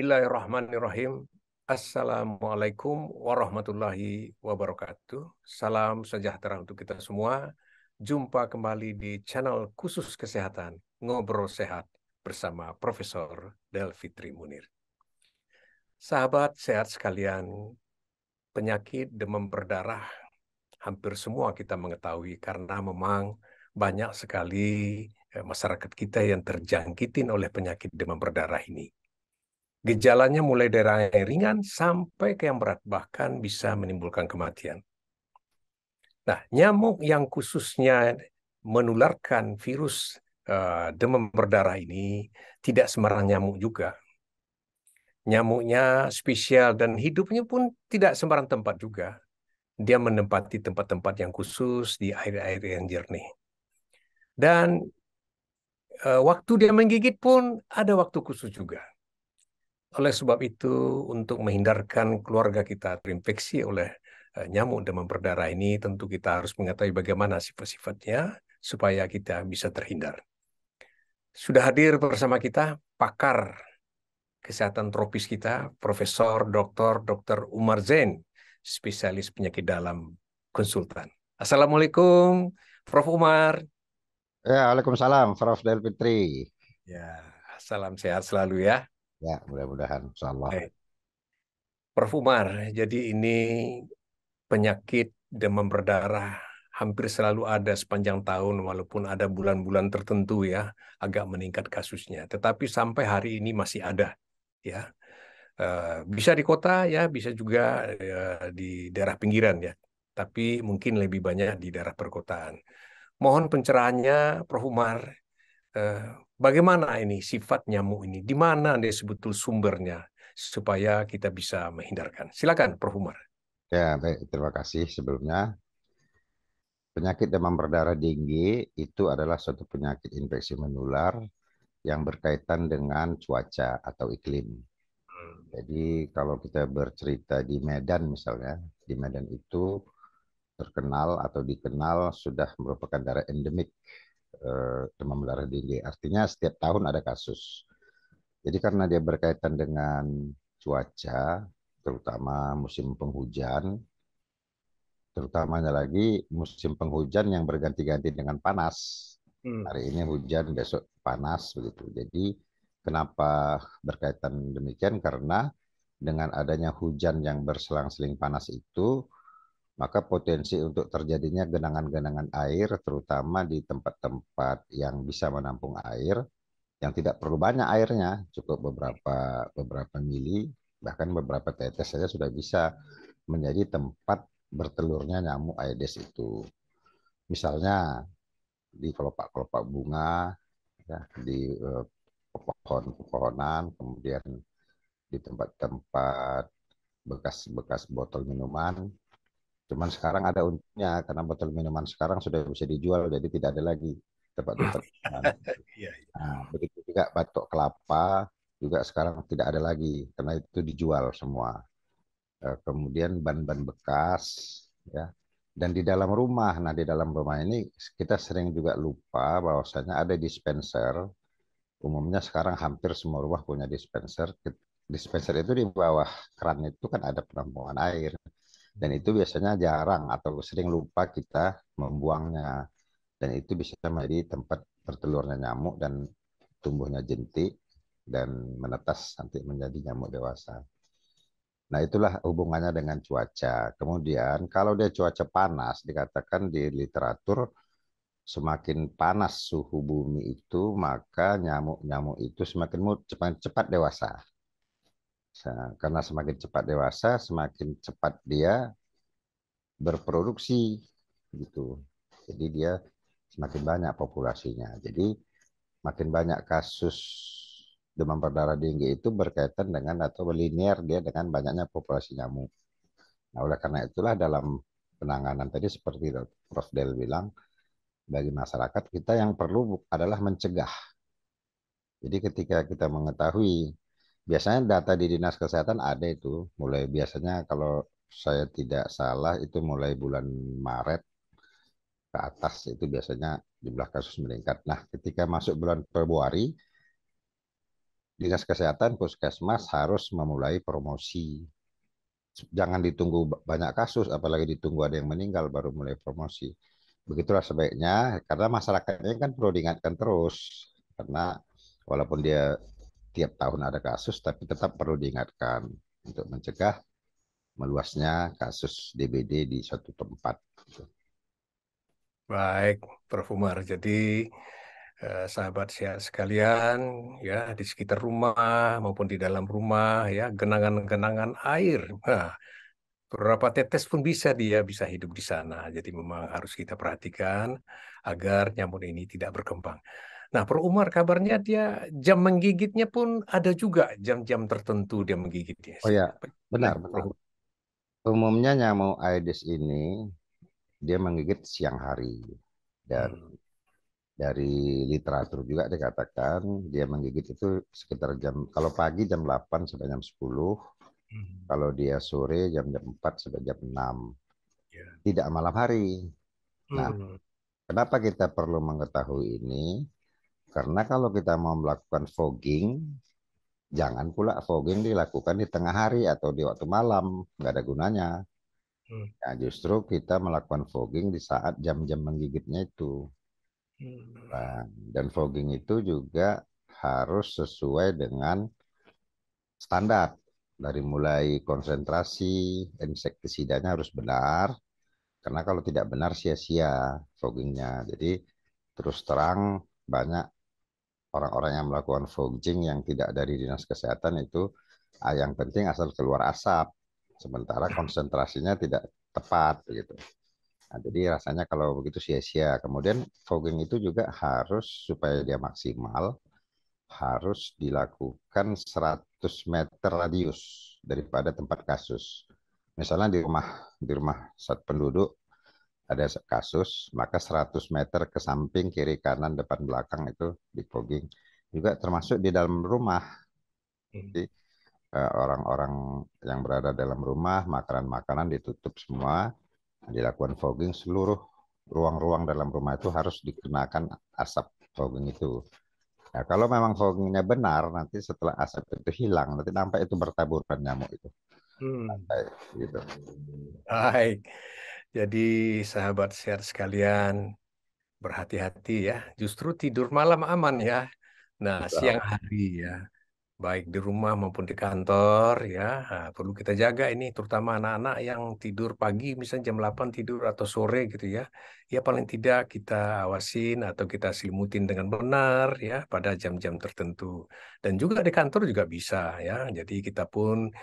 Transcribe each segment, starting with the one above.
Bismillahirrahmanirrahim. Assalamualaikum warahmatullahi wabarakatuh. Salam sejahtera untuk kita semua. Jumpa kembali di channel khusus kesehatan Ngobrol Sehat bersama Profesor Delfitri Munir. Sahabat sehat sekalian, penyakit demam berdarah hampir semua kita mengetahui karena memang banyak sekali masyarakat kita yang terjangkitin oleh penyakit demam berdarah ini. Gejalanya mulai dari yang ringan sampai ke yang berat, bahkan bisa menimbulkan kematian. Nah, nyamuk yang khususnya menularkan virus demam berdarah ini tidak sembarang nyamuk juga. Nyamuknya spesial dan hidupnya pun tidak sembarang tempat juga. Dia menempati tempat-tempat yang khusus di air-air yang jernih. Dan waktu dia menggigit pun ada waktu khusus juga. Oleh sebab itu, untuk menghindarkan keluarga kita terinfeksi oleh nyamuk demam berdarah ini, tentu kita harus mengetahui bagaimana sifat-sifatnya supaya kita bisa terhindar. Sudah hadir bersama kita pakar kesehatan tropis kita, Profesor Dr. Umar Zain, spesialis penyakit dalam konsultan. Assalamualaikum, Prof. Umar. Ya, Waalaikumsalam, Prof. Delfitri. Ya, salam sehat selalu ya. Ya, mudah-mudahan, insya Allah. Baik. Prof. Umar, jadi ini penyakit demam berdarah hampir selalu ada sepanjang tahun, walaupun ada bulan-bulan tertentu ya agak meningkat kasusnya. Tetapi sampai hari ini masih ada ya. Bisa di kota ya, bisa juga di daerah pinggiran ya. Tapi mungkin lebih banyak di daerah perkotaan. Mohon pencerahannya, Prof. Umar. Eh, Bagaimana ini sifat nyamuk ini? Di mana dia sebetul sumbernya supaya kita bisa menghindarkan? Silakan, Prof. Umar. Ya, baik, terima kasih sebelumnya. Penyakit demam berdarah tinggi itu adalah suatu penyakit infeksi menular yang berkaitan dengan cuaca atau iklim. Jadi kalau kita bercerita di Medan misalnya, di Medan itu terkenal atau dikenal sudah merupakan daerah endemik demam berdarah tinggi. Artinya setiap tahun ada kasus. Jadi karena dia berkaitan dengan cuaca, terutama musim penghujan, terutamanya lagi musim penghujan yang berganti-ganti dengan panas. Hari ini hujan, besok panas begitu. Jadi kenapa berkaitan demikian? Karena dengan adanya hujan yang berselang-seling panas itu, maka potensi untuk terjadinya genangan-genangan air, terutama di tempat-tempat yang bisa menampung air, yang tidak perlu banyak airnya, cukup beberapa mili, bahkan beberapa tetes saja sudah bisa menjadi tempat bertelurnya nyamuk Aedes itu. Misalnya di kelopak-kelopak bunga, ya, di pohon-pohonan, kemudian di tempat-tempat bekas-bekas botol minuman. Cuman sekarang ada untungnya karena botol minuman sekarang sudah bisa dijual, jadi tidak ada lagi tempat botol minuman. Iya, iya. Nah, begitu juga batok kelapa juga sekarang tidak ada lagi karena itu dijual semua. Kemudian ban-ban bekas, ya. Dan di dalam rumah, nah di dalam rumah ini kita sering juga lupa bahwasanya ada dispenser. Umumnya sekarang hampir semua rumah punya dispenser. Dispenser itu di bawah keran itu kan ada penampungan air. Dan itu biasanya jarang atau sering lupa kita membuangnya. Dan itu bisa menjadi tempat bertelurnya nyamuk dan tumbuhnya jentik dan menetas nanti menjadi nyamuk dewasa. Nah, itulah hubungannya dengan cuaca. Kemudian, kalau dia cuaca panas, dikatakan di literatur, semakin panas suhu bumi itu, maka nyamuk-nyamuk itu semakin cepat dewasa. Karena semakin cepat dewasa, semakin cepat dia berproduksi, gitu. Jadi dia semakin banyak populasinya. Jadi makin banyak kasus demam berdarah tinggi itu berkaitan dengan atau linear dia dengan banyaknya populasi nyamuk. Nah, oleh karena itulah dalam penanganan tadi seperti Prof. Del bilang, bagi masyarakat kita yang perlu adalah mencegah. Jadi ketika kita mengetahui, biasanya data di Dinas Kesehatan ada itu, mulai biasanya kalau saya tidak salah itu mulai bulan Maret ke atas itu biasanya jumlah kasus meningkat. Nah, ketika masuk bulan Februari, Dinas Kesehatan Puskesmas harus memulai promosi. Jangan ditunggu banyak kasus, apalagi ditunggu ada yang meninggal baru mulai promosi. Begitulah sebaiknya, karena masyarakatnya kan perlu diingatkan terus. Karena walaupun dia tiap tahun ada kasus, tapi tetap perlu diingatkan untuk mencegah meluasnya kasus DBD di suatu tempat. Baik, Prof. Umar. Jadi sahabat sehat sekalian, ya di sekitar rumah maupun di dalam rumah, ya genangan-genangan air. Nah, beberapa tetes pun dia bisa hidup di sana. Jadi memang harus kita perhatikan agar nyamuk ini tidak berkembang. Nah, Prof. Umar kabarnya dia jam menggigitnya pun ada juga jam-jam tertentu dia menggigitnya. Oh ya, Boleh, benar-benar. Prof. Umumnya nyamuk Aedes ini dia menggigit siang hari, dan Hmm. dari literatur juga dikatakan dia menggigit itu sekitar jam, kalau pagi jam 8 sampai jam 10, Hmm. kalau dia sore jam 4 sampai jam 6, Ya. tidak malam hari. Nah, Hmm. kenapa kita perlu mengetahui ini? Karena kalau kita mau melakukan fogging, jangan pula fogging dilakukan di tengah hari atau di waktu malam, nggak ada gunanya. Hmm. Nah, justru kita melakukan fogging di saat jam-jam menggigitnya itu. Hmm. Nah, dan fogging itu juga harus sesuai dengan standar. Dari mulai konsentrasi insektisidanya harus benar, karena kalau tidak benar sia-sia foggingnya. Jadi terus terang banyak orang-orang yang melakukan fogging yang tidak dari dinas kesehatan itu, yang penting asal keluar asap, sementara konsentrasinya tidak tepat begitu. Nah, jadi rasanya kalau begitu sia-sia. Kemudian fogging itu juga harus supaya dia maksimal, harus dilakukan 100 meter radius daripada tempat kasus. Misalnya di rumah satu penduduk ada kasus, maka 100 meter ke samping, kiri, kanan, depan, belakang itu di fogging. Juga termasuk di dalam rumah. Hmm. Jadi orang-orang yang berada dalam rumah, makanan-makanan ditutup semua, dilakukan fogging, seluruh ruang-ruang dalam rumah itu harus dikenakan asap fogging itu. Nah, kalau memang foggingnya benar, nanti setelah asap itu hilang, nanti nampak itu bertaburan nyamuk itu. Hmm. Kayak gitu. Baik. Jadi sahabat sehat sekalian, berhati-hati ya. Justru tidur malam aman ya. Nah, Itu siang aman. hari ya, baik di rumah maupun di kantor ya, perlu kita jaga ini, terutama anak-anak yang tidur pagi, misalnya jam 8 tidur atau sore gitu ya. Ya paling tidak kita awasin atau kita selimutin dengan benar ya pada jam-jam tertentu. Dan juga di kantor juga bisa ya. Jadi kita pun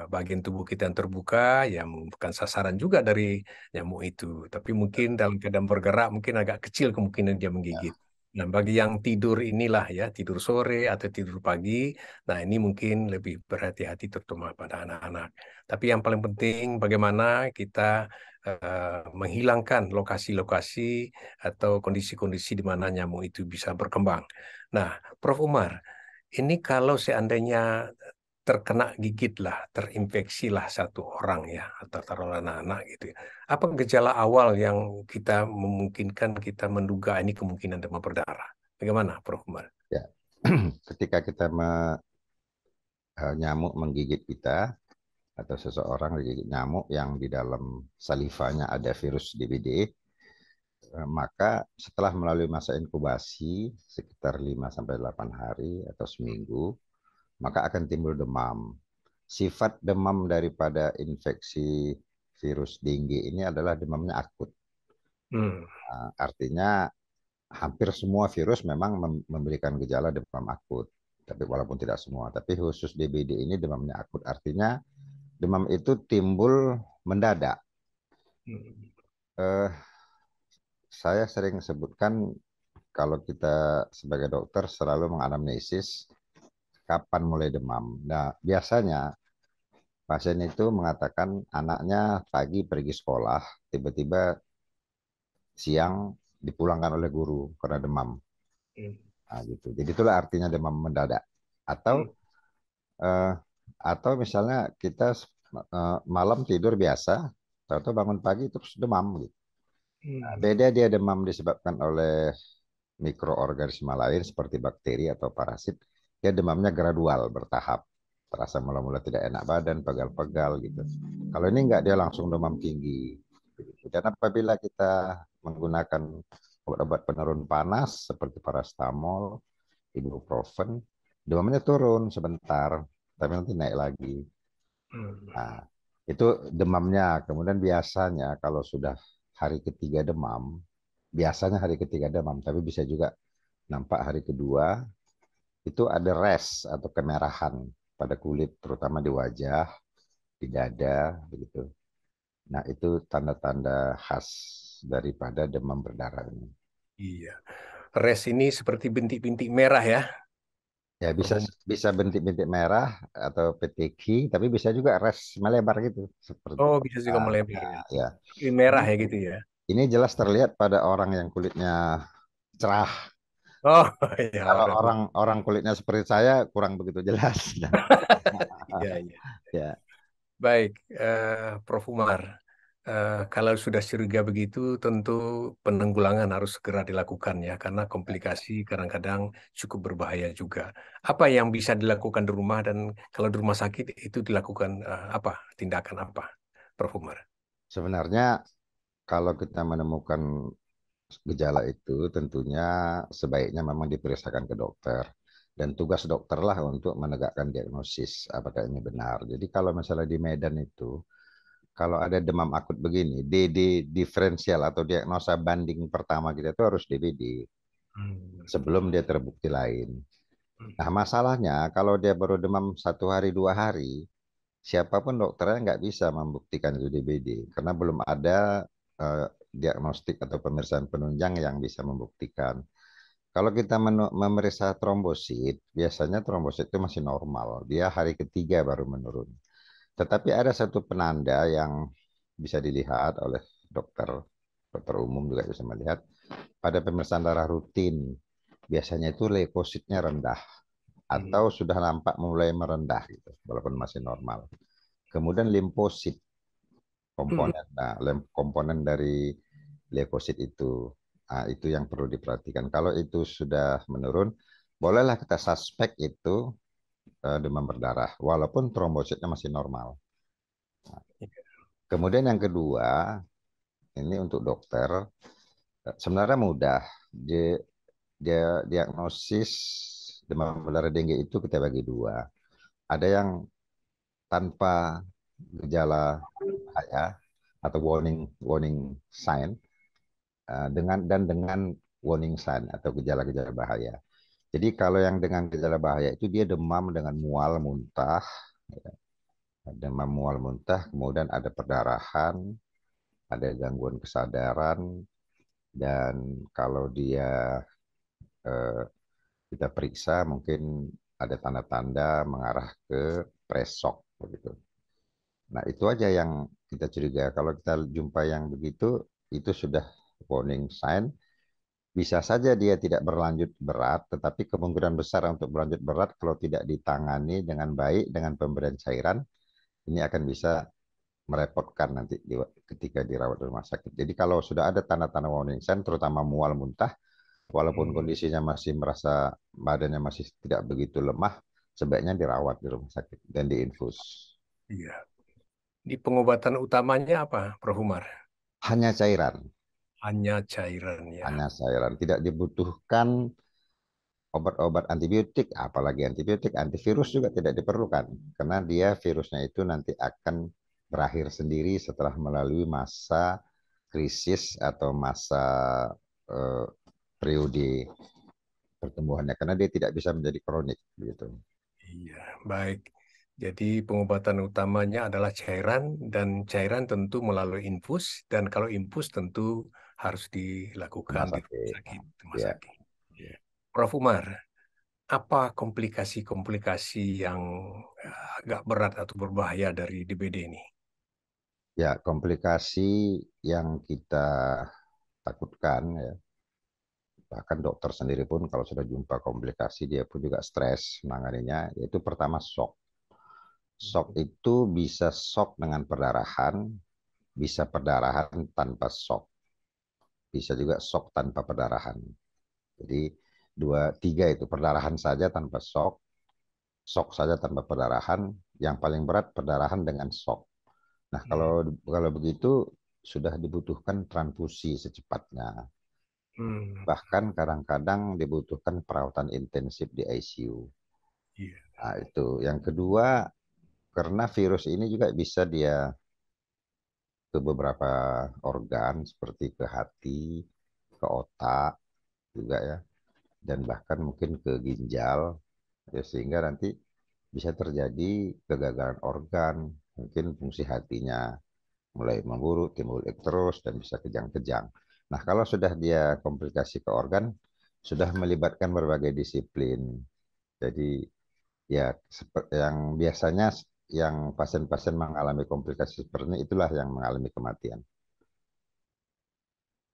bagian tubuh kita yang terbuka ya bukan sasaran juga dari nyamuk itu. Tapi mungkin dalam keadaan bergerak mungkin agak kecil kemungkinan dia menggigit. Nah, bagi yang tidur inilah ya, tidur sore atau tidur pagi, nah ini mungkin lebih berhati-hati terutama pada anak-anak. Tapi yang paling penting bagaimana kita menghilangkan lokasi-lokasi atau kondisi-kondisi di mana nyamuk itu bisa berkembang. Nah, Prof. Umar, ini kalau seandainya terkena gigit lah, terinfeksi lah satu orang ya, atau taruhlah anak-anak gitu ya. Apa gejala awal yang kita memungkinkan kita menduga ini kemungkinan demam berdarah? Bagaimana, Prof. Umar? Ya. Ketika kita nyamuk menggigit kita, atau seseorang digigit nyamuk yang di dalam salivanya ada virus DBD, maka setelah melalui masa inkubasi sekitar 5 sampai 8 hari atau seminggu, maka akan timbul demam. Sifat demam daripada infeksi virus dengue ini adalah demamnya akut. Hmm. Artinya hampir semua virus memang memberikan gejala demam akut. Tapi walaupun tidak semua, tapi khusus DBD ini demamnya akut. Artinya demam itu timbul mendadak. Hmm. Eh, saya sering sebutkan kalau kita sebagai dokter selalu menganamnesis kapan mulai demam. Nah, biasanya pasien itu mengatakan anaknya pagi pergi sekolah, tiba-tiba siang dipulangkan oleh guru karena demam. Hmm. Nah, gitu. Jadi itulah artinya demam mendadak. Atau Hmm. eh, atau misalnya kita malam tidur biasa, atau bangun pagi terus demam gitu. Nah, Hmm. beda dia demam disebabkan oleh mikroorganisme lain seperti bakteri atau parasit. dia demamnya gradual, bertahap. Terasa mula-mula tidak enak badan, pegal-pegal gitu. Kalau ini enggak, dia langsung demam tinggi. Dan apabila kita menggunakan obat-obat penurun panas seperti paracetamol, ibuprofen, demamnya turun sebentar, tapi nanti naik lagi. Hmm. Nah, itu demamnya. Kemudian biasanya kalau sudah hari ketiga demam, biasanya hari ketiga demam, tapi bisa juga nampak hari kedua, itu ada rash atau kemerahan pada kulit, terutama di wajah, di dada, begitu. Nah, itu tanda-tanda khas daripada demam berdarah ini. Iya. Res ini seperti bintik-bintik merah ya, Ya bisa Prof. bisa bintik-bintik merah atau peteki, tapi bisa juga rash melebar gitu seperti. Oh, bisa juga Ah, melebar ya, ya. ya. Tapi merah Ini ya gitu ya. ini jelas terlihat pada orang yang kulitnya cerah. Oh, ya Kalau udah. orang kulitnya seperti saya kurang begitu jelas. Iya, iya. Ya, Baik, Prof. Umar. Kalau sudah curiga begitu, tentu penanggulangan harus segera dilakukan ya, karena komplikasi kadang-kadang cukup berbahaya juga. Apa yang bisa dilakukan di rumah dan kalau di rumah sakit itu dilakukan apa? Tindakan apa, Prof. Umar? sebenarnya kalau kita menemukan gejala itu tentunya sebaiknya memang diperiksakan ke dokter. Dan tugas dokter lah untuk menegakkan diagnosis apakah ini benar. Jadi kalau misalnya di Medan itu, kalau ada demam akut begini, DD diferensial atau diagnosa banding pertama kita itu harus DBD Hmm. sebelum dia terbukti lain. Nah masalahnya kalau dia baru demam 1 hari 2 hari, siapapun dokternya nggak bisa membuktikan itu DBD karena belum ada diagnostik atau pemeriksaan penunjang yang bisa membuktikan. Kalau kita memeriksa trombosit, biasanya trombosit itu masih normal. Dia hari ketiga baru menurun. Tetapi ada satu penanda yang bisa dilihat oleh dokter, dokter umum juga bisa melihat pada pemeriksaan darah rutin. Biasanya itu leukositnya rendah Hmm. atau sudah nampak mulai merendah gitu, walaupun masih normal. Kemudian limfosit Hmm. komponen, nah, komponen dari leukosit itu yang perlu diperhatikan. Kalau itu sudah menurun, bolehlah kita suspek itu demam berdarah, walaupun trombositnya masih normal. Kemudian yang kedua, ini untuk dokter, sebenarnya mudah. Dia, dia diagnosis demam berdarah dengue itu kita bagi dua. Ada yang tanpa gejala bahaya atau warning warning sign, dengan warning sign atau gejala-gejala bahaya. Jadi kalau yang dengan gejala bahaya itu dia demam dengan mual muntah, ya, demam mual muntah, kemudian ada perdarahan, ada gangguan kesadaran, dan kalau dia eh, kita periksa mungkin ada tanda-tanda mengarah ke presok begitu. Nah, itu aja yang kita curiga. Kalau kita jumpa yang begitu, itu sudah warning sign. Bisa saja dia tidak berlanjut berat, tetapi kemungkinan besar untuk berlanjut berat kalau tidak ditangani dengan baik dengan pemberian cairan, ini akan bisa merepotkan nanti ketika dirawat di rumah sakit. Jadi kalau sudah ada tanda-tanda warning sign, terutama mual muntah, walaupun Hmm. kondisinya masih merasa badannya masih tidak begitu lemah, sebaiknya dirawat di rumah sakit dan diinfus. Iya. Di pengobatan utamanya apa, Prof. Umar? Hanya cairan, Hanya cairan ya. hanya cairan. Tidak dibutuhkan obat-obat antibiotik, apalagi antibiotik, antivirus juga tidak diperlukan. Karena dia virusnya itu nanti akan berakhir sendiri setelah melalui masa krisis atau masa eh, periode pertumbuhannya. Karena dia tidak bisa menjadi kronik. Gitu. Iya, baik. Jadi pengobatan utamanya adalah cairan dan cairan tentu melalui infus dan kalau infus tentu harus dilakukan Rumah di rumah sakit. sakit, rumah Ya, sakit. ya. Prof. Umar, apa komplikasi-komplikasi yang agak berat atau berbahaya dari DBD ini? Ya, komplikasi yang kita takutkan ya. Bahkan dokter sendiri pun kalau sudah jumpa komplikasi dia pun juga stres menanganinya, yaitu pertama shock. Shock itu bisa shock dengan perdarahan, bisa perdarahan tanpa shock, bisa juga shock tanpa perdarahan. Jadi dua, tiga itu perdarahan saja tanpa shock, shock saja tanpa perdarahan. Yang paling berat perdarahan dengan shock. Nah, kalau begitu sudah dibutuhkan transfusi secepatnya. Hmm. Bahkan kadang-kadang dibutuhkan perawatan intensif di ICU. Iya. Nah, itu. Yang kedua, karena virus ini juga bisa dia ke beberapa organ seperti ke hati, ke otak juga ya, dan bahkan mungkin ke ginjal, ya, sehingga nanti bisa terjadi kegagalan organ, mungkin fungsi hatinya mulai memburuk, timbul terus dan bisa kejang-kejang. Nah, kalau sudah dia komplikasi ke organ, sudah melibatkan berbagai disiplin. Jadi ya yang biasanya yang pasien-pasien mengalami komplikasi seperti ini itulah yang mengalami kematian.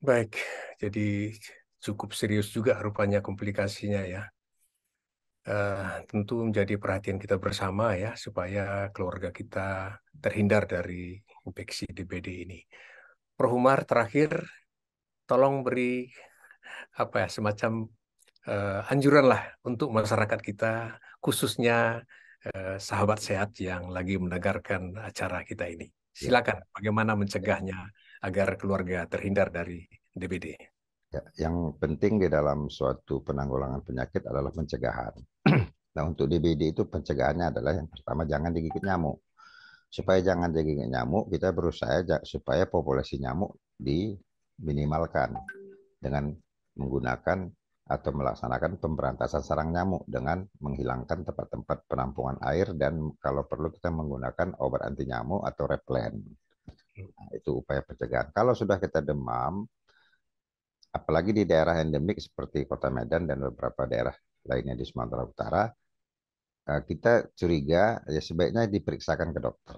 Baik, jadi cukup serius juga rupanya komplikasinya ya. Tentu menjadi perhatian kita bersama ya, supaya keluarga kita terhindar dari infeksi DBD ini. Prof. Umar, terakhir, tolong beri apa ya, semacam anjuran lah untuk masyarakat kita, khususnya sahabat sehat yang lagi mendengarkan acara kita ini. Ya, Silakan, bagaimana ya, mencegahnya agar keluarga terhindar dari DBD. ya. Yang penting di dalam suatu penanggulangan penyakit adalah pencegahan. Nah, untuk DBD itu pencegahannya adalah yang pertama jangan digigit nyamuk. Supaya jangan digigit nyamuk, kita berusaha supaya populasi nyamuk diminimalkan dengan menggunakan atau melaksanakan pemberantasan sarang nyamuk dengan menghilangkan tempat-tempat penampungan air dan kalau perlu kita menggunakan obat anti nyamuk atau repelen. Nah, itu upaya pencegahan. Kalau sudah kita demam, apalagi di daerah endemik seperti Kota Medan dan beberapa daerah lainnya di Sumatera Utara, kita curiga ya sebaiknya diperiksakan ke dokter.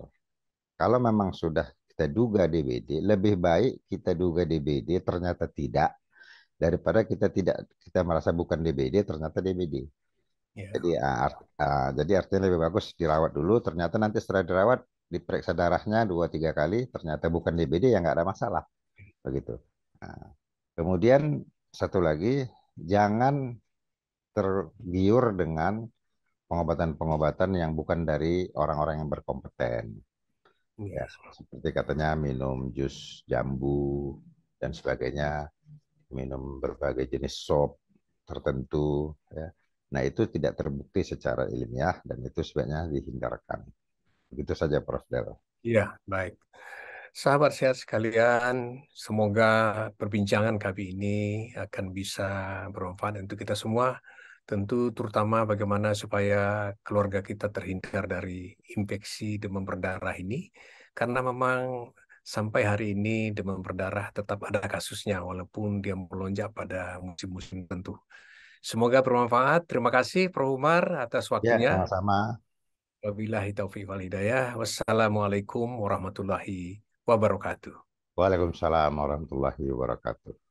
Kalau memang sudah kita duga DBD, lebih baik kita duga DBD ternyata tidak daripada kita merasa bukan DBD ternyata DBD. Ya. Jadi jadi artinya lebih bagus dirawat dulu. Ternyata nanti setelah dirawat diperiksa darahnya 2-3 kali, ternyata bukan DBD ya nggak ada masalah begitu. Nah, kemudian satu lagi jangan tergiur dengan pengobatan-pengobatan yang bukan dari orang-orang yang berkompeten. Ya, Ya. seperti katanya minum jus jambu dan sebagainya, minum berbagai jenis sop tertentu, ya. Nah, itu tidak terbukti secara ilmiah dan itu sebaiknya dihindarkan. Begitu saja, Prof. Del. Iya, baik. Sahabat sehat sekalian, semoga perbincangan kami ini akan bisa bermanfaat untuk kita semua. Tentu terutama bagaimana supaya keluarga kita terhindar dari infeksi demam berdarah ini. Karena memang sampai hari ini demam berdarah tetap ada kasusnya walaupun dia melonjak pada musim-musim tertentu. Semoga bermanfaat. Terima kasih Prof. Umar atas Ya, waktunya. sama-sama. Wabillahi taufiq wal hidayah. Wassalamualaikum warahmatullahi wabarakatuh. Waalaikumsalam warahmatullahi wabarakatuh.